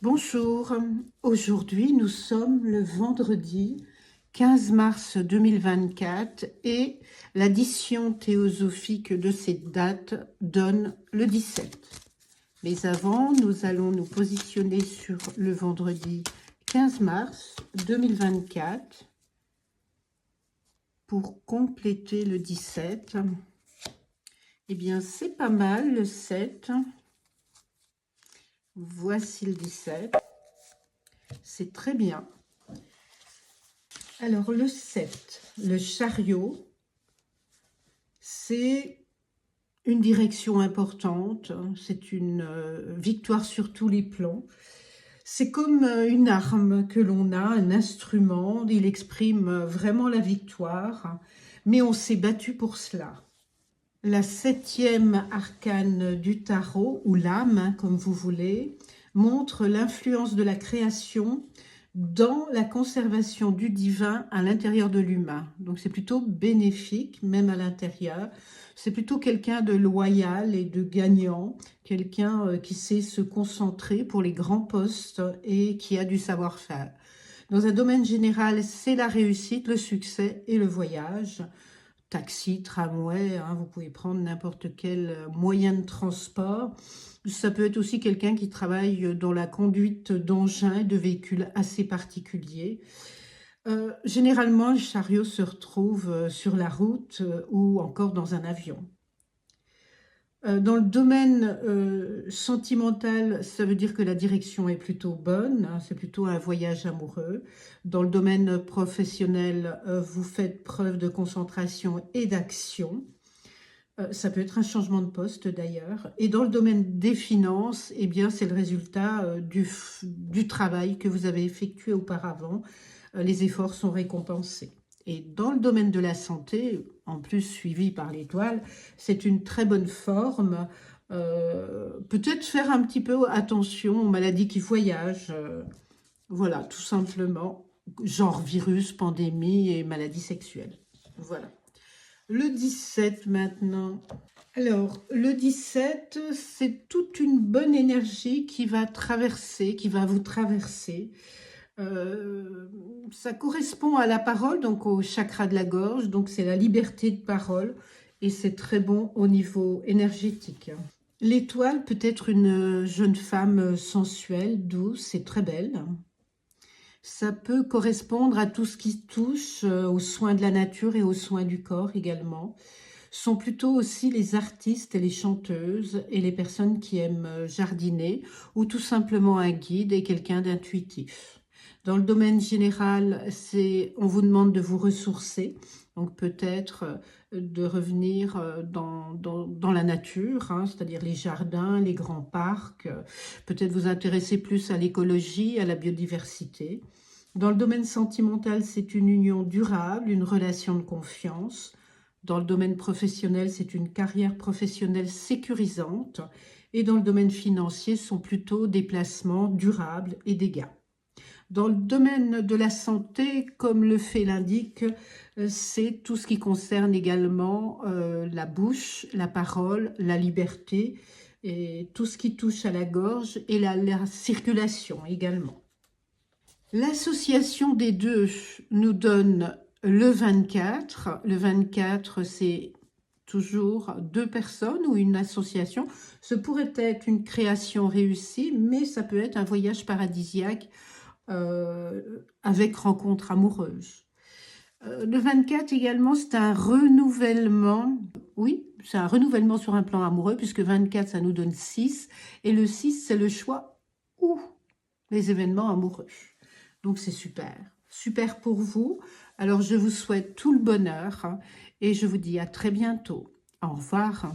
Bonjour, aujourd'hui nous sommes le vendredi 15 mars 2024 et l'addition théosophique de cette date donne le 17. Mais avant, nous allons nous positionner sur le vendredi 15 mars 2024 pour compléter le 17. Eh bien, c'est pas mal le 7. Voici le 17. C'est très bien. Alors, le 7, le chariot, c'est une direction importante. C'est une victoire sur tous les plans. C'est comme une arme que l'on a, un instrument. Il exprime vraiment la victoire, mais on s'est battu pour cela. La 7e arcane du tarot, ou l'âme, comme vous voulez, montre l'influence de la création dans la conservation du divin à l'intérieur de l'humain. Donc c'est plutôt bénéfique, même à l'intérieur. C'est plutôt quelqu'un de loyal et de gagnant, quelqu'un qui sait se concentrer pour les grands postes et qui a du savoir-faire. Dans un domaine général, c'est la réussite, le succès et le voyage. Taxi, tramway, vous pouvez prendre n'importe quel moyen de transport. Ça peut être aussi quelqu'un qui travaille dans la conduite d'engins et de véhicules assez particuliers. Généralement, le chariot se retrouve sur la route ou encore dans un avion. Dans le domaine sentimental, ça veut dire que la direction est plutôt bonne, c'est plutôt un voyage amoureux. Dans le domaine professionnel, vous faites preuve de concentration et d'action. Ça peut être un changement de poste d'ailleurs. Et dans le domaine des finances, eh bien, c'est le résultat du travail que vous avez effectué auparavant. Les efforts sont récompensés. Et dans le domaine de la santé, en plus suivi par l'étoile, c'est une très bonne forme. Peut-être faire un petit peu attention aux maladies qui voyagent. Voilà, tout simplement. Genre virus, pandémie et maladies sexuelles. Voilà. Le 17 maintenant. Alors, le 17, c'est toute une bonne énergie qui va vous traverser. Ça correspond à la parole, donc au chakra de la gorge, donc c'est la liberté de parole et c'est très bon au niveau énergétique. L'étoile peut être une jeune femme sensuelle, douce et très belle. Ça peut correspondre à tout ce qui touche aux soins de la nature et aux soins du corps également. Ce sont plutôt aussi les artistes et les chanteuses et les personnes qui aiment jardiner ou tout simplement un guide et quelqu'un d'intuitif. Dans le domaine général, on vous demande de vous ressourcer, donc peut-être de revenir dans la nature, c'est-à-dire les jardins, les grands parcs, peut-être vous intéresser plus à l'écologie, à la biodiversité. Dans le domaine sentimental, c'est une union durable, une relation de confiance. Dans le domaine professionnel, c'est une carrière professionnelle sécurisante. Et dans le domaine financier, ce sont plutôt des placements durables et des gains. Dans le domaine de la santé, comme le fait l'indique, c'est tout ce qui concerne également la bouche, la parole, la liberté, et tout ce qui touche à la gorge et la circulation également. L'association des deux nous donne le 24. Le 24, c'est toujours deux personnes ou une association. Ce pourrait être une création réussie, mais ça peut être un voyage paradisiaque avec rencontre amoureuse. Le 24 également, c'est un renouvellement. Oui, c'est un renouvellement sur un plan amoureux, puisque 24, ça nous donne 6. Et le 6, c'est le choix ou les événements amoureux. Donc, c'est super. Super pour vous. Alors, je vous souhaite tout le bonheur et je vous dis à très bientôt. Au revoir.